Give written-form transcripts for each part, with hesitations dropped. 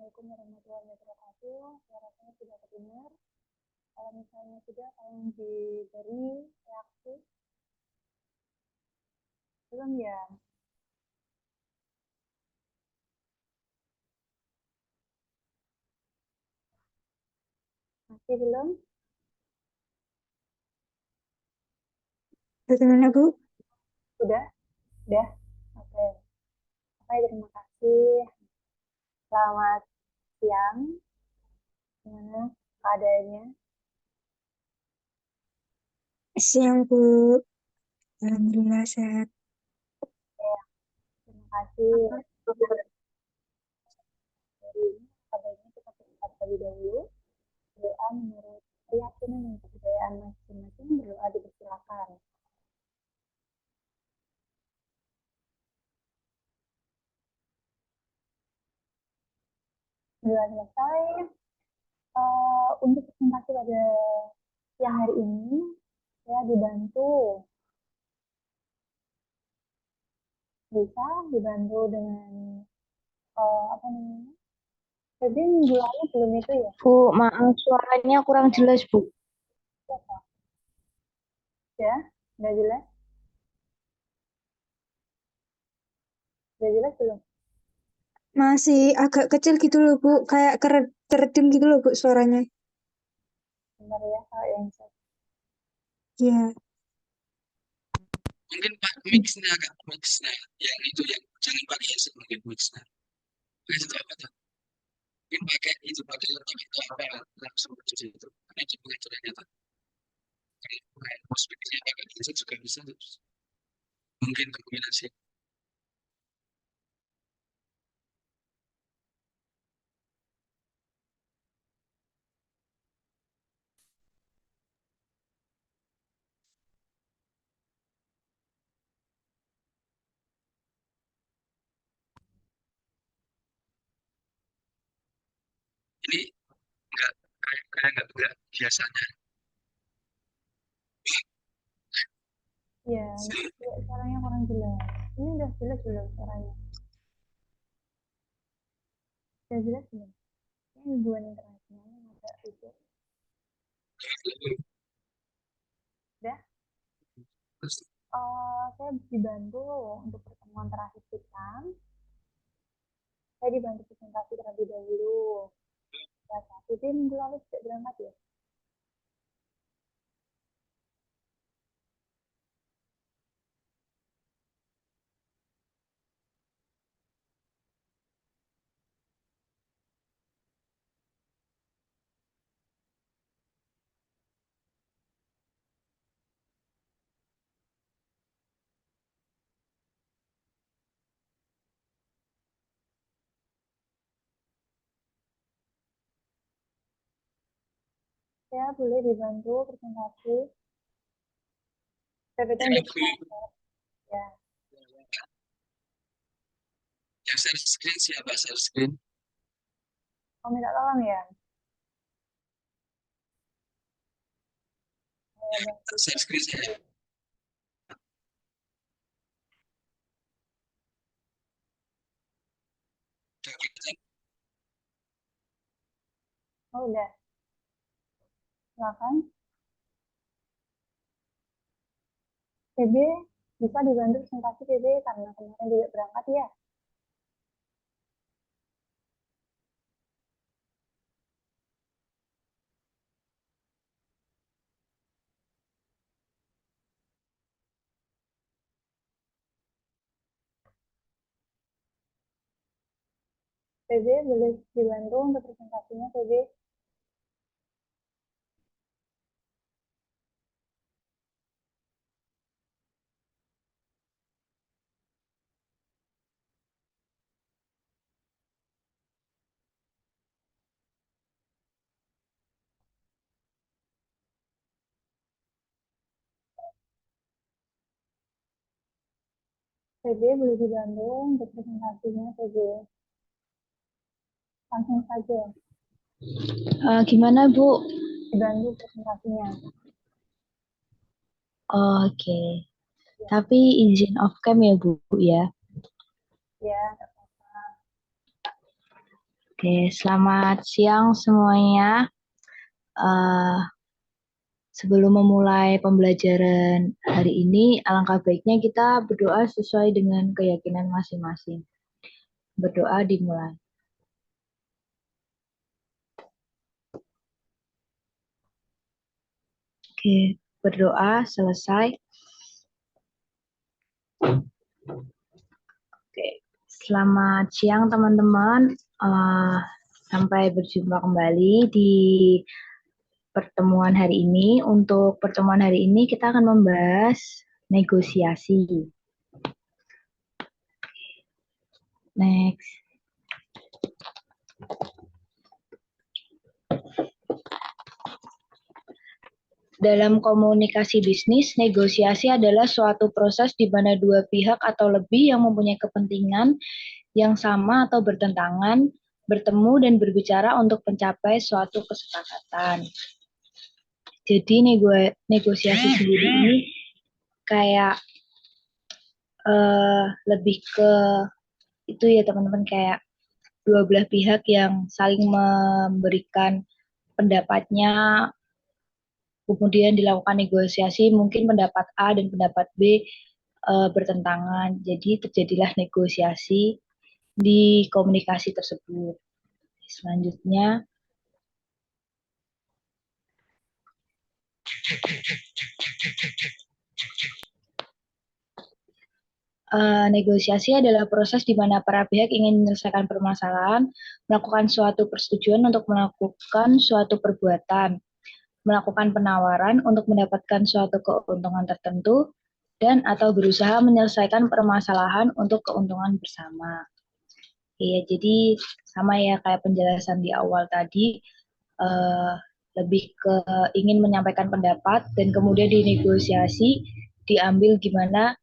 Assalamualaikum warahmatullahi wabarakatuh. Suara saya sudah terdengar. Kalau misalnya sudah, tolong diberi reaksi. Belum ya? Masih belum? Bagaimana, Bu? Sudah? Sudah? Oke. Oke, terima kasih. Selamat siang. Gimana keadaannya? Siang, Bu. Alhamdulillah sehat. Ya, terima kasih. Hari ini kabarnya kita berangkat terlebih dahulu. Doa menurut keyakinan dan kepercayaan masing-masing, berdoa dipersilakan. Sudah selesai. Untuk presentasi pada siang hari ini, saya dibantu, bisa dibantu dengan apa namanya? Jadi minggu lalu belum itu ya? Bu, maaf suaranya kurang jelas, Bu. Ya, udah jelas? Udah jelas belum? Masih agak kecil gitu loh, Bu. Kayak keredam gitu loh, Bu, suaranya. Bentar ya, kalau yang saya. Iya. Mungkin Pak mixnya agak mixnya yang itu yang jangan pakai headset mungkin mixnya. Itu apa tuh? Mungkin pakai itu pakai laptop itu apa langsung di situ. Karena itu pengajarannya tuh. Kayak prospeknya pakai headset juga bisa tuh. Mungkin kombinasi. Ini enggak kayak enggak biasanya. Iya, ini suaranya kurang jelas. Ini udah jelas belum suaranya? Udah jelas belum? Ini hubungan internasional yang ada itu. Udah? Saya dibantu untuk pertemuan terakhir kita. Saya dibantu presentasi terlebih dahulu. Ya, tapi minggu lalu tidak berangkat ya? Saya boleh dibantu presentasi. PPT untuk ya. Yang share screen siapa share screen? Mau minta tolong ya? Share screen saya. Oh, udah. Silakan. PB bisa dibantu presentasi PB karena kemarin tidak berangkat ya. PB boleh dibantu untuk presentasinya PB. PB boleh dibantu untuk presentasinya PB. Langsung saja Gimana, Bu? dibantu presentasinya. Oke. Tapi izin off cam ya, Bu ya. Ya, nggak apa-apa. Oke, selamat siang semuanya. Eh, Sebelum memulai pembelajaran hari ini, alangkah baiknya kita berdoa sesuai dengan keyakinan masing-masing. Berdoa dimulai. Oke, berdoa selesai. Oke, selamat siang teman-teman. Sampai berjumpa kembali di pertemuan hari ini. Untuk pertemuan hari ini kita akan membahas negosiasi. Next. Dalam komunikasi bisnis, negosiasi adalah suatu proses di mana dua pihak atau lebih yang mempunyai kepentingan yang sama atau bertentangan bertemu dan berbicara untuk mencapai suatu kesepakatan. Jadi negosiasi sendiri ini kayak lebih ke itu ya teman-teman, kayak dua belah pihak yang saling memberikan pendapatnya, kemudian dilakukan negosiasi, mungkin pendapat A dan pendapat B bertentangan. Jadi terjadilah negosiasi di komunikasi tersebut. Selanjutnya, negosiasi adalah proses di mana para pihak ingin menyelesaikan permasalahan, melakukan suatu persetujuan untuk melakukan suatu perbuatan, melakukan penawaran untuk mendapatkan suatu keuntungan tertentu, dan atau berusaha menyelesaikan permasalahan untuk keuntungan bersama. Iya, jadi sama ya kayak penjelasan di awal tadi, lebih ke ingin menyampaikan pendapat dan kemudian dinegosiasi, diambil gimana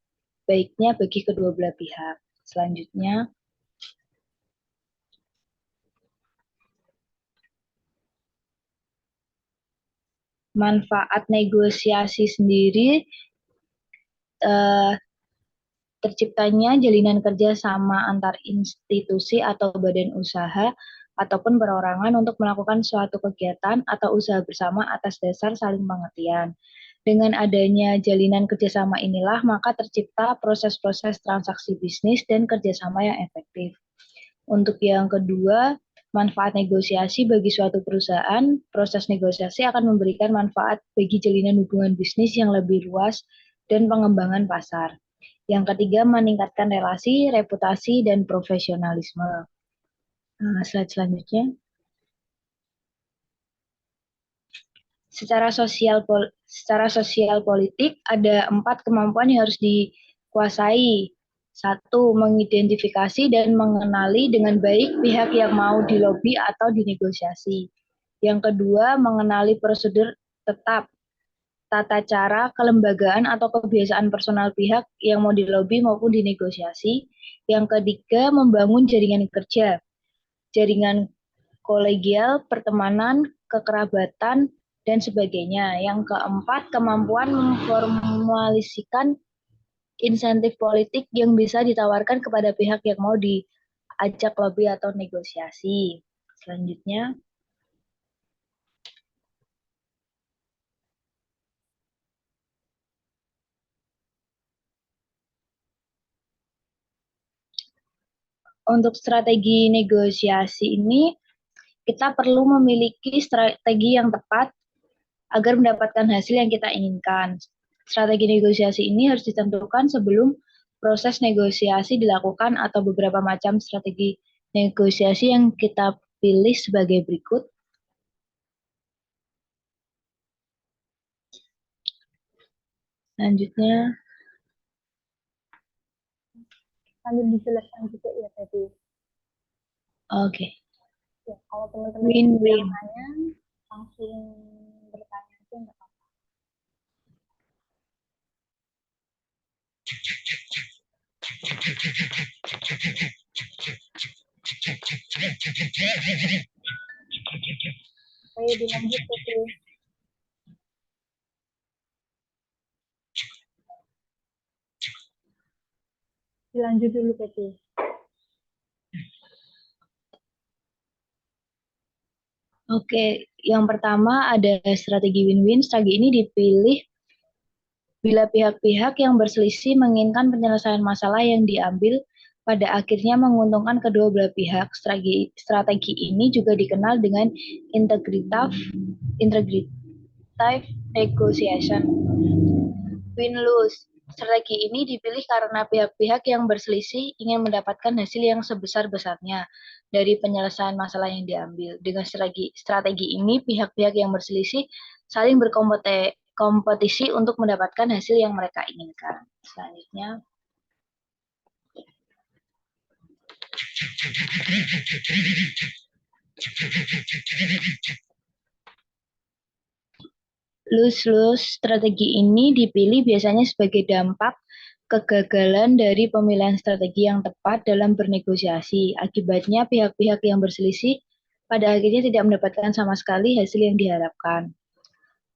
baiknya bagi kedua belah pihak. Selanjutnya, manfaat negosiasi sendiri, terciptanya jalinan kerja sama antar institusi atau badan usaha ataupun perorangan untuk melakukan suatu kegiatan atau usaha bersama atas dasar saling pengertian. Dengan adanya jalinan kerjasama inilah, maka tercipta proses-proses transaksi bisnis dan kerjasama yang efektif. Untuk yang kedua, manfaat negosiasi bagi suatu perusahaan, proses negosiasi akan memberikan manfaat bagi jalinan hubungan bisnis yang lebih luas dan pengembangan pasar. Yang ketiga, meningkatkan relasi, reputasi, dan profesionalisme. Slide selanjutnya. Secara sosial politik ada 4 kemampuan yang harus dikuasai. 1, mengidentifikasi dan mengenali dengan baik pihak yang mau dilobi atau dinegosiasi. Yang kedua, mengenali prosedur tetap, tata cara, kelembagaan atau kebiasaan personal pihak yang mau dilobi maupun dinegosiasi. Yang ketiga, membangun jaringan kerja, jaringan kolegial, pertemanan, kekerabatan, dan sebagainya. Yang keempat, kemampuan memformulasikan insentif politik yang bisa ditawarkan kepada pihak yang mau diajak lobby atau negosiasi. Selanjutnya, untuk strategi negosiasi ini, kita perlu memiliki strategi yang tepat agar mendapatkan hasil yang kita inginkan. Strategi negosiasi ini harus ditentukan sebelum proses negosiasi dilakukan atau beberapa macam strategi negosiasi yang kita pilih sebagai berikut. Selanjutnya, Sambil dijelaskan juga ya tadi. oke. Ya, kalau teman-teman Win-win. yang nanya, langsung bertanya aja nggak apa-apa. Oke, dilanjut Putri. Dilanjut dulu Putri. Oke, yang pertama ada strategi win-win. Strategi ini dipilih bila pihak-pihak yang berselisih menginginkan penyelesaian masalah yang diambil pada akhirnya menguntungkan kedua belah pihak. Strategi ini juga dikenal dengan integrative negotiation. Win-lose. Strategi ini dipilih karena pihak-pihak yang berselisih ingin mendapatkan hasil yang sebesar-besarnya dari penyelesaian masalah yang diambil. Dengan strategi ini, pihak-pihak yang berselisih saling berkompetisi untuk mendapatkan hasil yang mereka inginkan. Selanjutnya, lose-lose. Strategi ini dipilih biasanya sebagai dampak kegagalan dari pemilihan strategi yang tepat dalam bernegosiasi. Akibatnya, pihak-pihak yang berselisih pada akhirnya tidak mendapatkan sama sekali hasil yang diharapkan.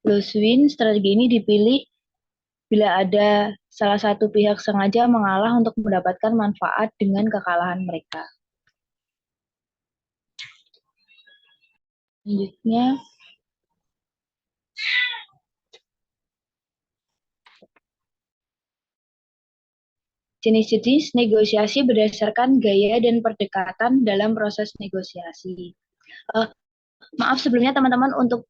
Lose-win. Strategi ini dipilih bila ada salah satu pihak sengaja mengalah untuk mendapatkan manfaat dengan kekalahan mereka. Selanjutnya, jenis-jenis negosiasi berdasarkan gaya dan pendekatan dalam proses negosiasi. Maaf sebelumnya teman-teman, untuk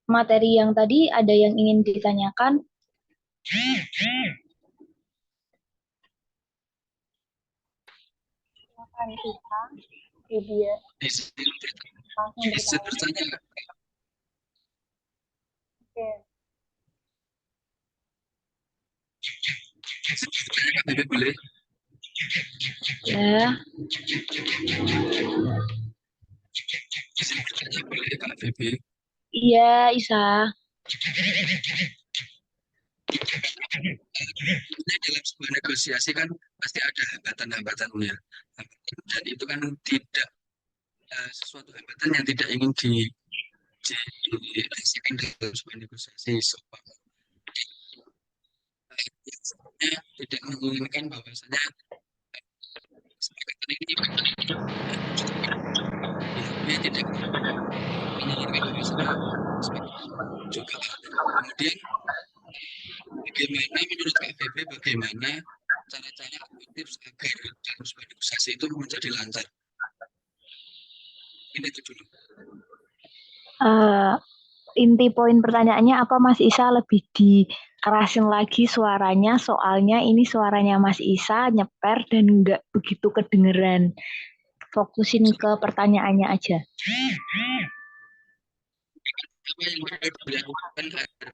materi yang tadi ada yang ingin ditanyakan? Silakan kita video langsung Bisa bertanya. bertanya. Oke. Bebe boleh. Ya. Bisa bertanya boleh Kak Bebe. Iya, Isa. Dalam sebuah negosiasi kan pasti ada hambatan-hambatannya. Dan itu kan tidak sesuatu hambatan yang tidak ingin dirasakan dalam sebuah negosiasi. Tidak menginginkan bahwasanya kesepakatan ini dia tidak menginginkan bahwasanya juga. Kemudian bagaimana menurut Kak Bebe, bagaimana cara-cara tips agar dalam sebuah negosiasi itu menjadi lancar? Ini itu dulu. Inti poin pertanyaannya apa Mas Isa, lebih dikerasin lagi suaranya, soalnya ini suaranya Mas Isa nyeper dan nggak begitu kedengeran. Fokusin ke pertanyaannya aja. Apa yang perlu dilakukan agar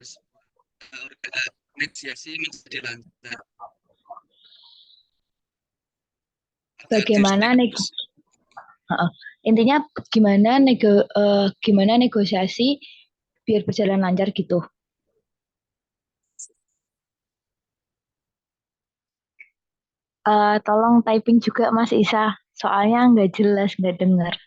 negosiasi menjadi lancar? Bagaimana intinya gimana negosiasi biar berjalan lancar gitu. Tolong typing juga Mas Isa, soalnya nggak jelas, nggak dengar.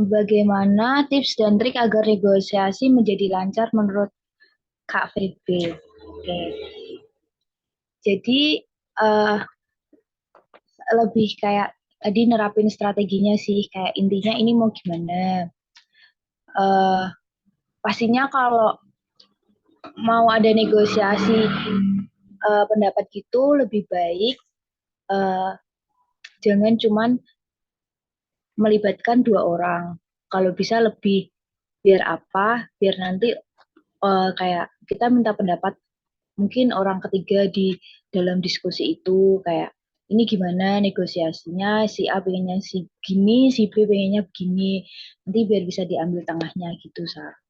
Bagaimana tips dan trik agar negosiasi menjadi lancar menurut Kak Febe? Oke. Jadi lebih kayak tadi nerapin strateginya sih, kayak intinya ini mau gimana. Pastinya kalau mau ada negosiasi pendapat gitu lebih baik jangan cuman melibatkan dua orang. Kalau bisa lebih, biar apa? Biar nanti kayak kita minta pendapat mungkin orang ketiga di dalam diskusi itu, kayak ini gimana negosiasinya, si A pengennya si gini, si B pengennya begini, nanti biar bisa diambil tengahnya gitu, Sar.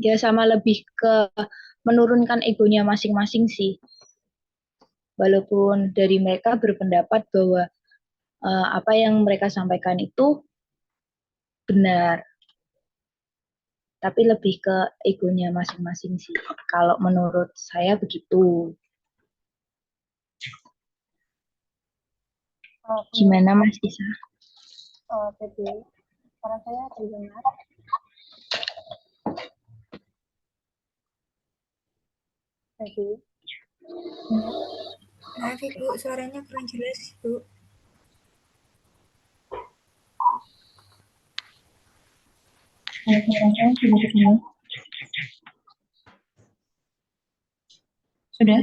Ya sama lebih ke menurunkan egonya masing-masing sih. walaupun dari mereka berpendapat bahwa apa yang mereka sampaikan itu benar, tapi lebih ke egonya masing-masing sih. Kalau menurut saya begitu. Gimana Mas Isa? Jadi, suara saya terdengar. Jadi, Maaf Ibu, suaranya kurang jelas Ibu. Sudah?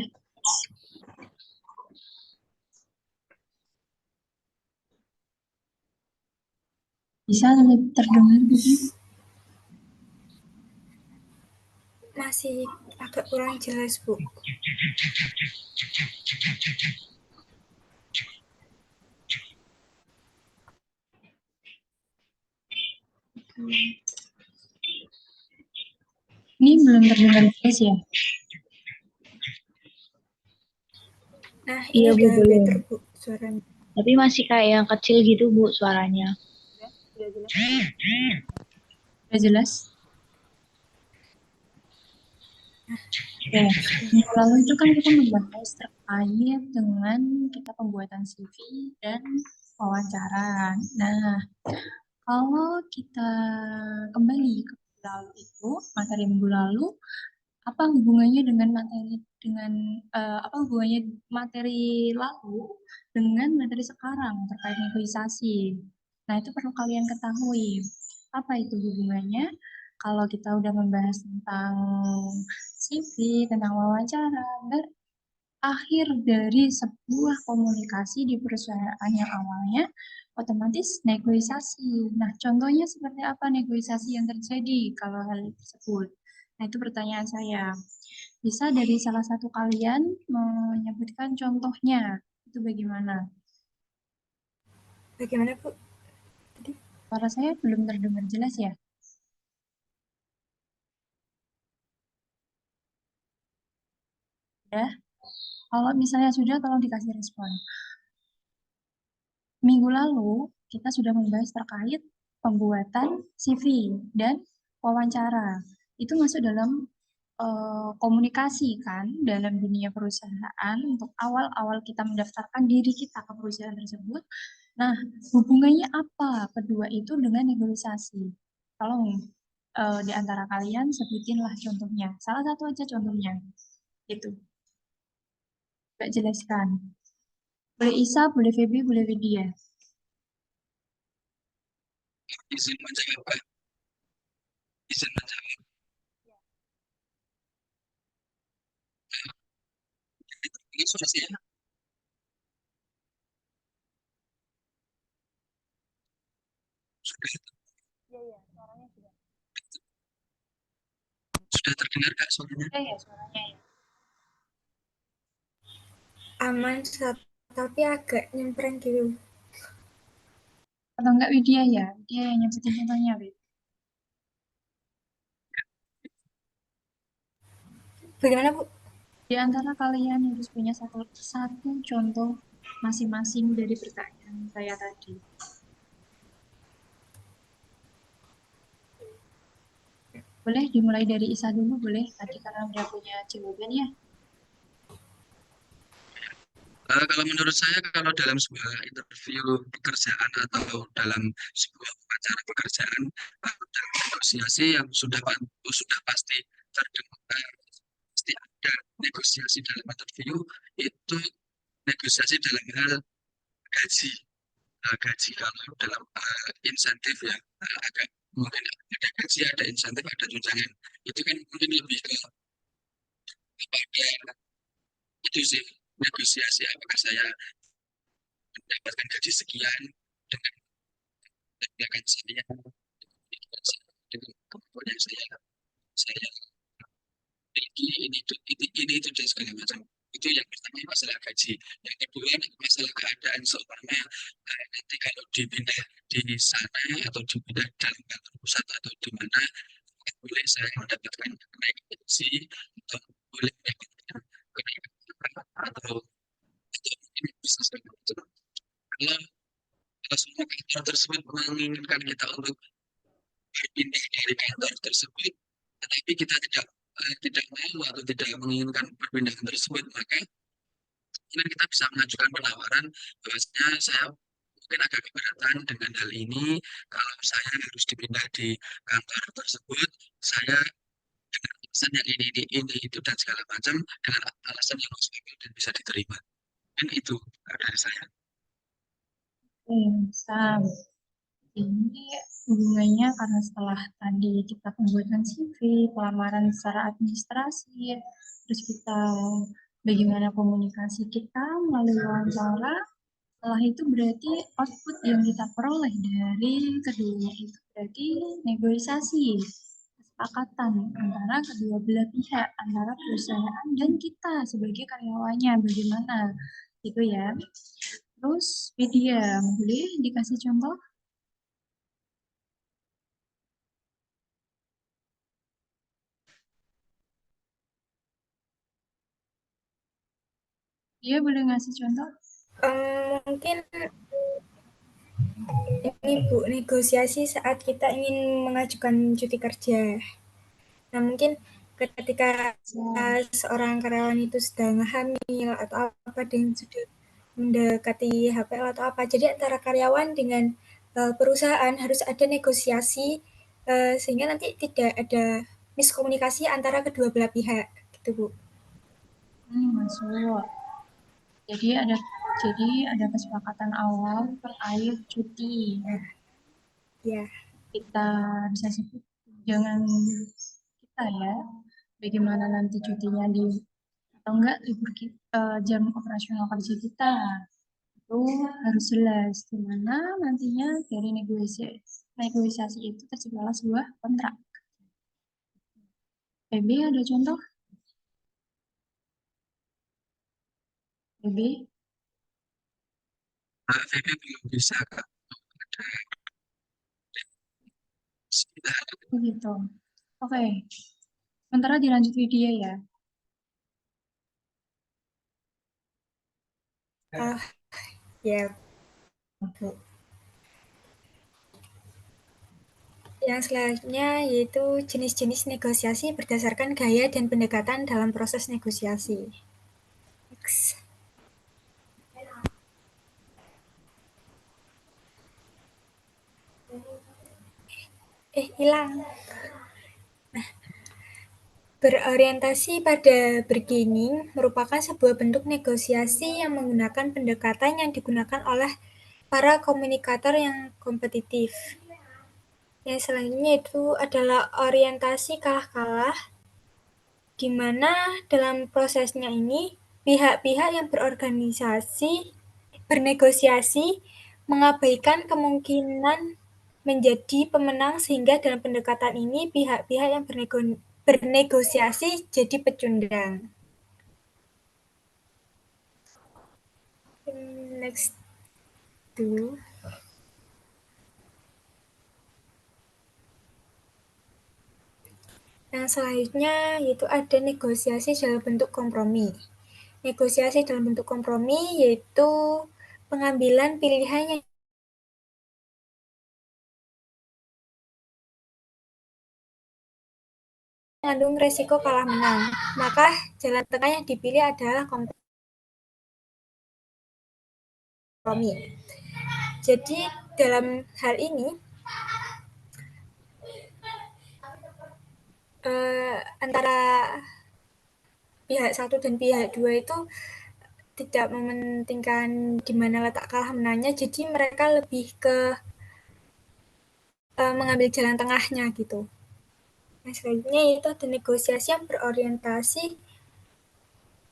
Bisa lebih terdengar gitu? Masih agak kurang jelas Bu. Ini belum terdengar jelas ya? Nah, Iya, ini Bu, udah belum. better Bu suaranya. Tapi masih kayak yang kecil gitu Bu suaranya. sudah jelas. Udah jelas? Oke. Minggu lalu itu kan kita membahas terkait dengan kita pembuatan CV dan wawancara. Nah, kalau kita kembali ke minggu lalu itu, materi minggu lalu, apa hubungannya dengan apa hubungannya materi lalu dengan materi sekarang terkait negosiasi. Nah, itu perlu kalian ketahui. Apa itu hubungannya? Kalau kita udah membahas tentang CV, tentang wawancara, akhir dari sebuah komunikasi di perusahaan yang awalnya otomatis negosiasi. Nah, contohnya seperti apa negosiasi yang terjadi kalau hal tersebut? Nah, itu pertanyaan saya. Bisa dari salah satu kalian menyebutkan contohnya. Itu bagaimana? Bagaimana Bu? Suara saya belum terdengar jelas ya? Sudah? Kalau misalnya sudah, tolong dikasih respon. Minggu lalu, kita sudah membahas terkait pembuatan CV dan wawancara. Itu masuk dalam komunikasi kan, dalam dunia perusahaan untuk awal-awal kita mendaftarkan diri kita ke perusahaan tersebut. Nah, hubungannya apa kedua itu dengan negosiasi? Tolong di antara kalian sebutinlah contohnya. Salah satu aja contohnya. Itu. Coba jelaskan. Boleh Isa, boleh Feby, boleh Widya. Izin menjawab, Pak. Izin menjawab. Ini sudah sih ya. Sudah, Iya, suaranya sudah. sudah terdengar Kak suaranya? Ya, suaranya ya. Aman tapi agak nyempreng gitu. Atau enggak Widya ya? Widya yang nyebutin contohnya, Wid. Bagaimana Bu? Di antara kalian harus punya satu contoh masing-masing dari pertanyaan saya tadi. Boleh dimulai dari Isa dulu, boleh? Tadi karena udah punya jawaban ya. Kalau menurut saya, kalau dalam sebuah interview pekerjaan atau dalam sebuah wawancara pekerjaan, dalam negosiasi yang sudah pasti terdengar, pasti ada negosiasi dalam interview, itu negosiasi dalam hal gaji. Gaji kalau dalam insentif ya, agak mungkin ada gaji, ada insentif, ada tunjangan. Itu kan mungkin lebih kepada itu sih, negosiasi apakah saya mendapatkan gaji sekian dengan tindakan saya, dengan kemampuan yang saya miliki, ini itu dan segala macam. Itu yang pertama masalah gaji. Yang kedua masalah keadaan seumpama nanti kalau dipindah di sana atau dipindah dalam kantor pusat atau di mana, boleh saya mendapatkan kenaikan gaji atau boleh mendapatkan kenaikan atau tersebut menginginkan kita untuk berpindah dari kantor tersebut, tetapi kita tidak mau atau tidak menginginkan perpindahan tersebut, maka mungkin kita bisa mengajukan penawaran bahwasanya saya mungkin agak keberatan dengan hal ini. Kalau saya harus dipindah di kantor tersebut, saya dengan alasan yang ini itu dan segala macam, dengan alasan yang masuk akal dan bisa diterima. Dan itu dari saya. Sam. Ini hubungannya karena setelah tadi kita pembuatan CV, pelamaran secara administrasi, terus kita bagaimana komunikasi kita melalui wawancara, setelah itu berarti output yang kita peroleh dari keduanya itu berarti negosiasi, kesepakatan antara kedua belah pihak, antara perusahaan dan kita sebagai karyawannya, bagaimana gitu ya. Terus Widya, boleh dikasih contoh? Dia boleh ngasih contoh? Mungkin ini Bu, negosiasi saat kita ingin mengajukan cuti kerja. Nah, mungkin ketika seorang karyawan itu sedang hamil atau apa dan sudah mendekati HPL atau apa, jadi antara karyawan dengan perusahaan harus ada negosiasi sehingga nanti tidak ada miskomunikasi antara kedua belah pihak, gitu Bu. Masuk. Jadi ada kesepakatan awal terkait cuti. Ya. Kita bisa sebut jangan kita ya. Bagaimana nanti cutinya atau enggak libur kita, jam operasional kerja kita itu harus jelas di mana nantinya dari negosiasi itu terciptalah sebuah kontrak. BB ada contoh? BB? VP belum bisa, Kak. Begitu. Oke. Sementara dilanjut video ya. Ya. Yang selanjutnya yaitu jenis-jenis negosiasi berdasarkan gaya dan pendekatan dalam proses negosiasi. Next. Hilang. Nah, berorientasi pada bargaining merupakan sebuah bentuk negosiasi yang menggunakan pendekatan yang digunakan oleh para komunikator yang kompetitif. Yang selanjutnya itu adalah orientasi kalah-kalah, di mana dalam prosesnya ini pihak-pihak yang bernegosiasi mengabaikan kemungkinan menjadi pemenang sehingga dalam pendekatan ini pihak-pihak yang bernegosiasi jadi pecundang. Next dulu. Yang selanjutnya yaitu ada negosiasi dalam bentuk kompromi. Negosiasi dalam bentuk kompromi yaitu pengambilan pilihan yang mengandung resiko kalah menang. Maka jalan tengah yang dipilih adalah kompromi. Jadi dalam hal ini antara pihak satu dan pihak dua itu tidak mementingkan di mana letak kalah menangnya, jadi mereka lebih ke mengambil jalan tengahnya gitu. Nah, selanjutnya itu ada negosiasi yang berorientasi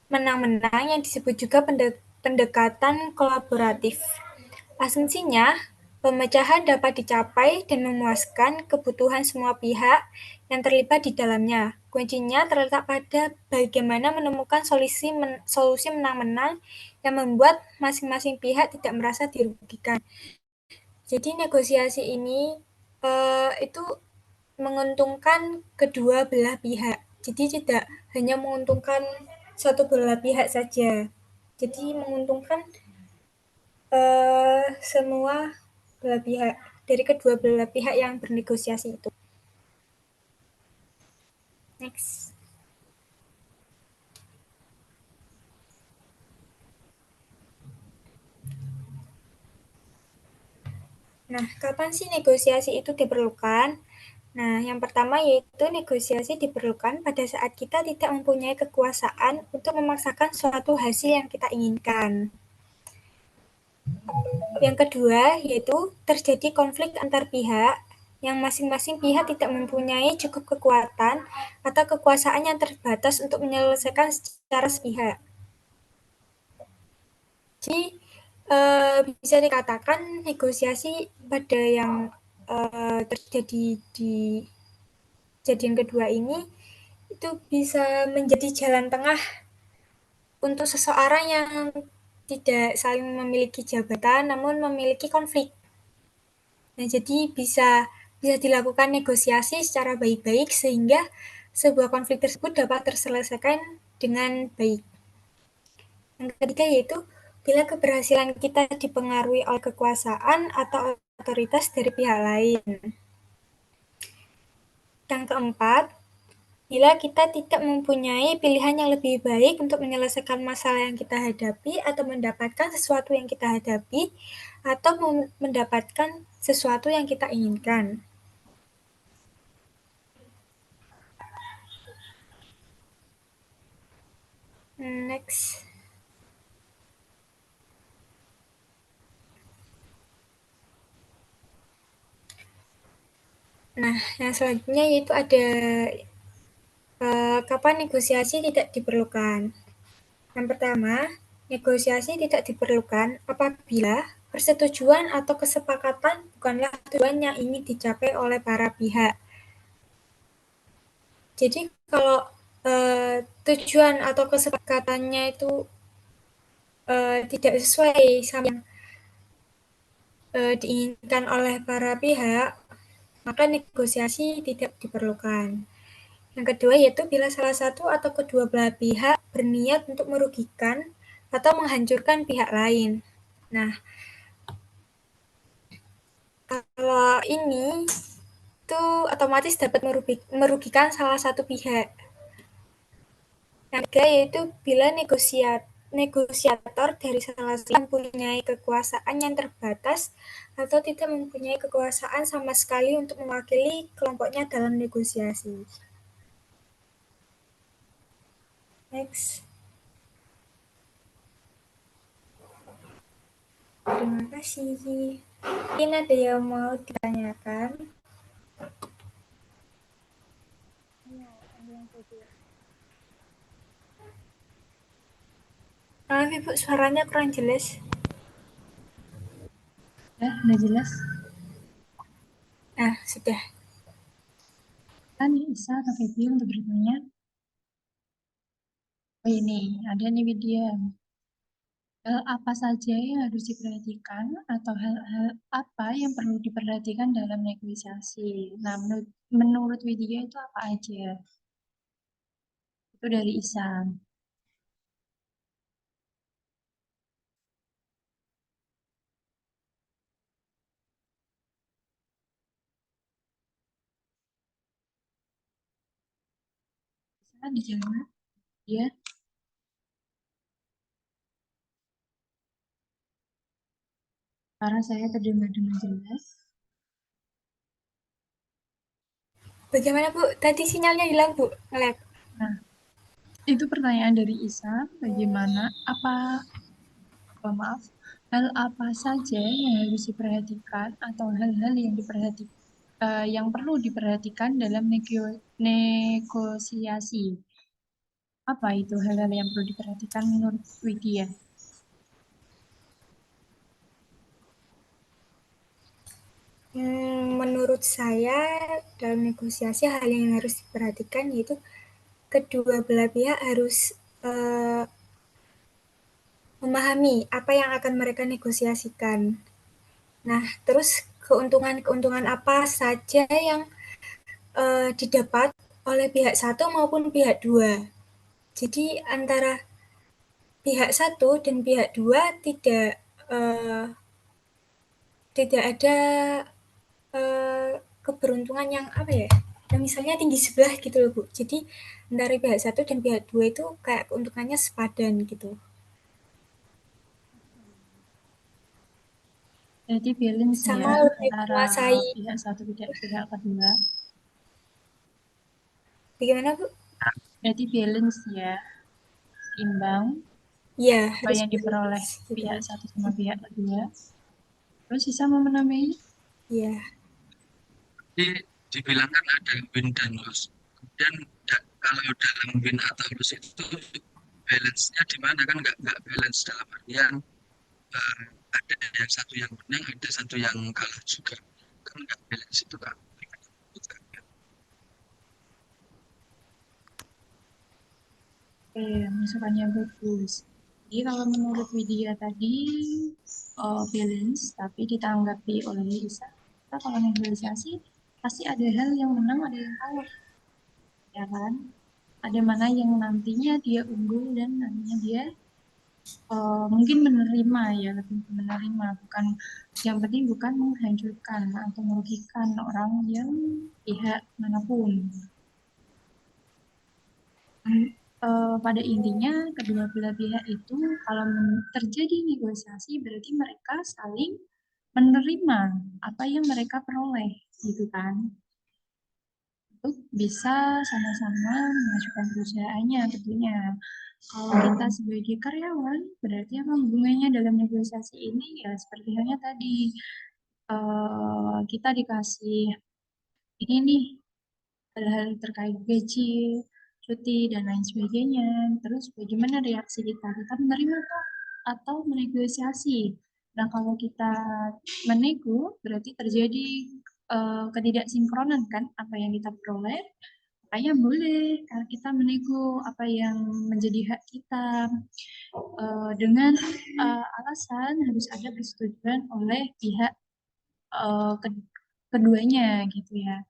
menang-menang yang disebut juga pendekatan kolaboratif. Asumsinya, pemecahan dapat dicapai dan memuaskan kebutuhan semua pihak yang terlibat di dalamnya. Kuncinya terletak pada bagaimana menemukan solusi menang-menang yang membuat masing-masing pihak tidak merasa dirugikan. Jadi negosiasi ini itu menguntungkan kedua belah pihak. Jadi tidak hanya menguntungkan satu belah pihak saja. Jadi menguntungkan semua belah pihak, dari kedua belah pihak yang bernegosiasi itu. Next. Nah, kapan sih negosiasi itu diperlukan? Nah, yang pertama yaitu negosiasi diperlukan pada saat kita tidak mempunyai kekuasaan untuk memaksakan suatu hasil yang kita inginkan. Yang kedua yaitu terjadi konflik antar pihak yang masing-masing pihak tidak mempunyai cukup kekuatan atau kekuasaan yang terbatas untuk menyelesaikan secara sepihak. Jadi bisa dikatakan negosiasi pada yang terjadi di kejadian kedua ini itu bisa menjadi jalan tengah untuk seseorang yang tidak saling memiliki jabatan namun memiliki konflik. Nah, jadi bisa dilakukan negosiasi secara baik-baik sehingga sebuah konflik tersebut dapat terselesaikan dengan baik. Yang ketiga yaitu bila keberhasilan kita dipengaruhi oleh kekuasaan atau otoritas dari pihak lain. Yang keempat, bila kita tidak mempunyai pilihan yang lebih baik untuk menyelesaikan masalah yang kita hadapi atau mendapatkan sesuatu yang kita hadapi atau mendapatkan sesuatu yang kita inginkan. Next. Nah, yang selanjutnya yaitu ada kapan negosiasi tidak diperlukan. Yang pertama, negosiasi tidak diperlukan apabila persetujuan atau kesepakatan bukanlah tujuan yang ingin dicapai oleh para pihak. Jadi kalau tujuan atau kesepakatannya itu tidak sesuai sama yang diinginkan oleh para pihak, maka negosiasi tidak diperlukan. Yang kedua yaitu bila salah satu atau kedua belah pihak berniat untuk merugikan atau menghancurkan pihak lain. Nah, kalau ini itu otomatis dapat merugikan salah satu pihak. Yang ketiga yaitu bila negosiator dari salah satu mempunyai kekuasaan yang terbatas atau tidak mempunyai kekuasaan sama sekali untuk mewakili kelompoknya dalam negosiasi. Next. Terima kasih. Mungkin ada yang mau ditanyakan? Maaf Ibu, suaranya kurang jelas. Ya, udah jelas. Nah, sudah. Kan Isa atau Feby untuk bertanya. Oh ini, ada nih Widya. Hal apa saja yang harus diperhatikan atau hal-hal apa yang perlu diperhatikan dalam negosiasi? Nah, menurut Widya itu apa aja? Itu dari Isa. Isa dijawab. Ya, karena saya terdengar dengan jelas. Bagaimana Bu? Tadi sinyalnya hilang Bu, nge-lag. Nah, itu pertanyaan dari Isa. Bagaimana maaf, hal apa saja yang harus diperhatikan atau hal-hal yang yang perlu diperhatikan dalam negosiasi? Apa itu hal-hal yang perlu diperhatikan menurut Widya? Menurut saya dalam negosiasi hal yang harus diperhatikan yaitu kedua belah pihak harus memahami apa yang akan mereka negosiasikan. Nah, terus keuntungan-keuntungan apa saja yang didapat oleh pihak satu maupun pihak dua. Jadi antara pihak satu dan pihak dua tidak tidak ada keberuntungan yang apa ya? Yang misalnya tinggi sebelah gitu loh Bu. Jadi dari pihak satu dan pihak dua itu kayak keuntungannya sepadan gitu. Jadi balance ya Sama lebih antara menguasai. pihak satu dan pihak kedua. Bagaimana Bu? Berarti balance ya, imbang Iya apa harus yang diperoleh balance gitu. pihak satu sama pihak kedua. Terus sisa mau menambahi? Iya. Jadi dibilang kan ada win dan loss. Kemudian kalau dalam win atau loss itu balance-nya di mana kan nggak balance dalam artian eh, ada yang satu yang menang, ada satu yang kalah juga. Kan nggak balance itu kan. Oke, masukannya bagus. Jadi kalau menurut Widya tadi balance, tapi ditanggapi oleh Lisa, kita kalau negosiasi pasti ada hal yang menang, ada yang kalah, ya kan? Ada mana yang nantinya dia unggul dan nantinya dia mungkin menerima ya, lebih menerima, bukan yang penting bukan menghancurkan atau merugikan orang yang pihak manapun. Pada intinya kedua belah pihak itu kalau terjadi negosiasi berarti mereka saling menerima apa yang mereka peroleh gitu kan untuk bisa sama-sama memajukan perusahaannya tentunya. Kalau kita sebagai karyawan berarti apa hubungannya dalam negosiasi ini ya seperti halnya tadi kita dikasih ini nih hal-hal terkait gaji, cuti, dan lain sebagainya. Terus bagaimana reaksi kita? Kita menerima tuh atau menegosiasi. Nah, kalau kita menego, berarti terjadi ketidaksinkronan kan apa yang kita peroleh. Makanya boleh kalau kita menego apa yang menjadi hak kita dengan alasan harus ada persetujuan oleh pihak keduanya gitu ya.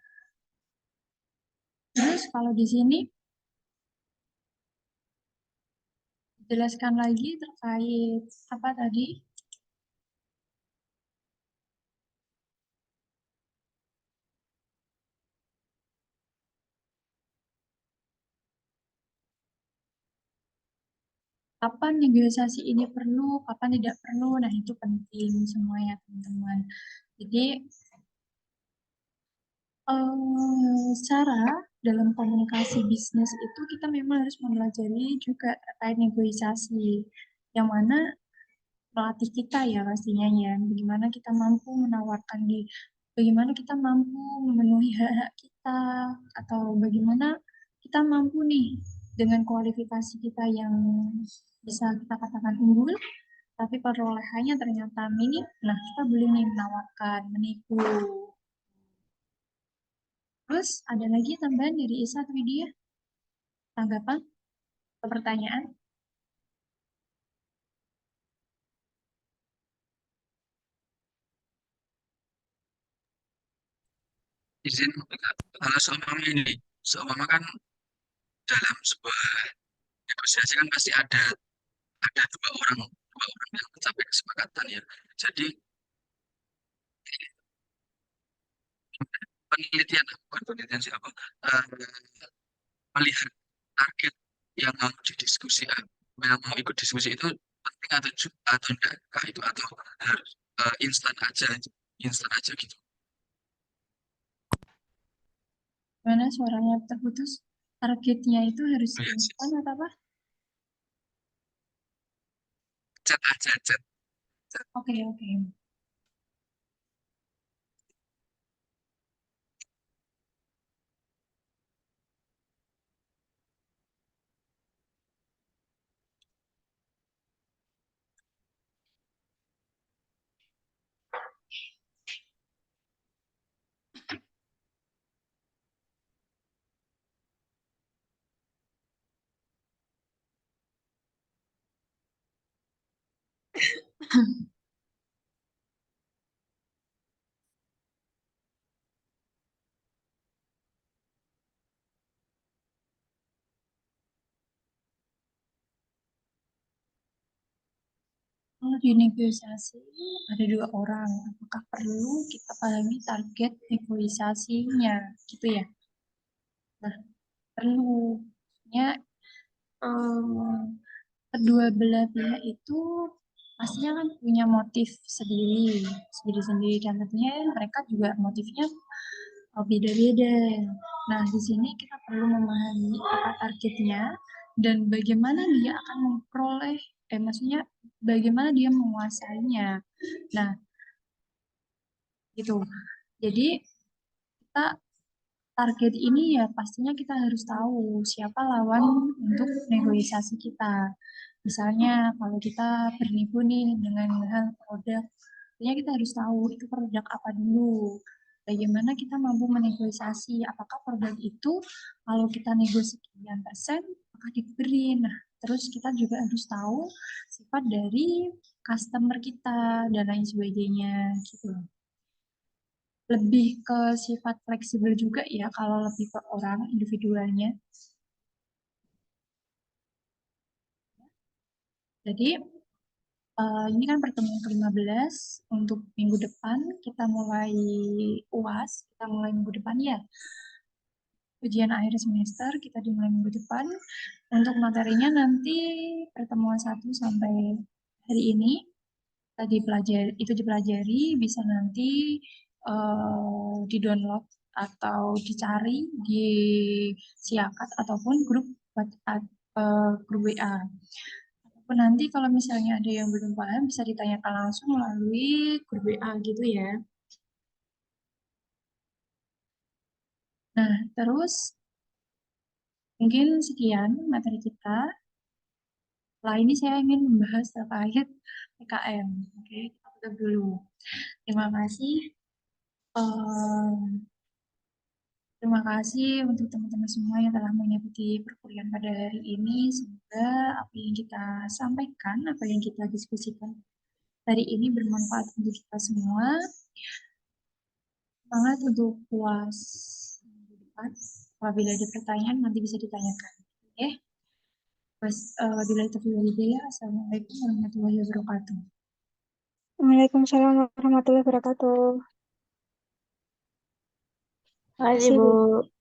Terus kalau di sini jelaskan lagi terkait apa tadi? Kapan negosiasi ini perlu, kapan tidak perlu. Nah, itu penting semua ya, teman-teman. Jadi, secara dalam komunikasi bisnis itu kita memang harus mempelajari juga terkait negosiasi. Yang mana melatih kita ya pastinya ya, bagaimana kita mampu menawarkan bagaimana kita mampu memenuhi hak-hak kita, atau bagaimana kita mampu nih dengan kualifikasi kita yang bisa kita katakan unggul, tapi perolehannya ternyata minim, nah kita boleh nih menawarkan, menipu. Terus ada lagi tambahan dari Isa atau Widya? Tanggapan atau pertanyaan? Izin kalau seumpama ini, seumpama kan dalam sebuah negosiasi kan pasti ada dua orang yang mencapai kesepakatan ya. Jadi bukan penelitian siapa, melihat target yang mau didiskusikan, yang mau ikut diskusi itu penting atau enggak itu atau harus instan aja gitu. Mana suaranya terputus? Targetnya itu harus Oh, ya, instan atau apa? chat aja chat. Oke, oke. Kalau di negosiasi ada dua orang, apakah perlu kita pahami target negosiasinya, gitu ya? Nah, perlu. Ya, kedua belah pihak itu pastinya kan punya motif sendiri-sendiri dan tentunya mereka juga motifnya beda-beda. Nah, di sini kita perlu memahami apa targetnya dan bagaimana dia akan memperoleh, maksudnya bagaimana dia menguasainya. Nah, gitu. Jadi kita target ini ya pastinya kita harus tahu siapa lawan untuk negosiasi kita. Misalnya kalau kita bernipu nih dengan hal produk, artinya kita harus tahu itu produk apa dulu. Bagaimana kita mampu menegosiasi, apakah produk itu kalau kita negosiasi sekian persen, apakah diberi. Nah, terus kita juga harus tahu sifat dari customer kita dan lain sebagainya gitu. Lebih ke sifat fleksibel juga ya kalau lebih ke orang individualnya. Jadi ini kan pertemuan ke-15 untuk minggu depan kita mulai UAS, kita mulai minggu depan ya. Ujian akhir semester kita dimulai minggu depan. Untuk materinya nanti pertemuan 1 sampai hari ini dipelajari bisa nanti di-download atau dicari di Siakat ataupun grup WhatsApp, grup WA. Ataupun nanti kalau misalnya ada yang belum paham bisa ditanyakan langsung melalui grup WA gitu ya. Nah, terus mungkin sekian materi kita. Setelah ini saya ingin membahas terkait PKM. Oke, kita tutup dulu. Terima kasih. Terima kasih untuk teman-teman semua yang telah mengikuti perkuliahan pada hari ini. Semoga apa yang kita sampaikan, apa yang kita diskusikan hari ini bermanfaat untuk kita semua. Semangat untuk puas minggu depan. Apabila ada pertanyaan, nanti bisa ditanyakan. Oke? Wabillahi taufiq wal hidayah. Assalamualaikum warahmatullahi wabarakatuh. Waalaikumsalam warahmatullahi wabarakatuh. Terima kasih, Bu.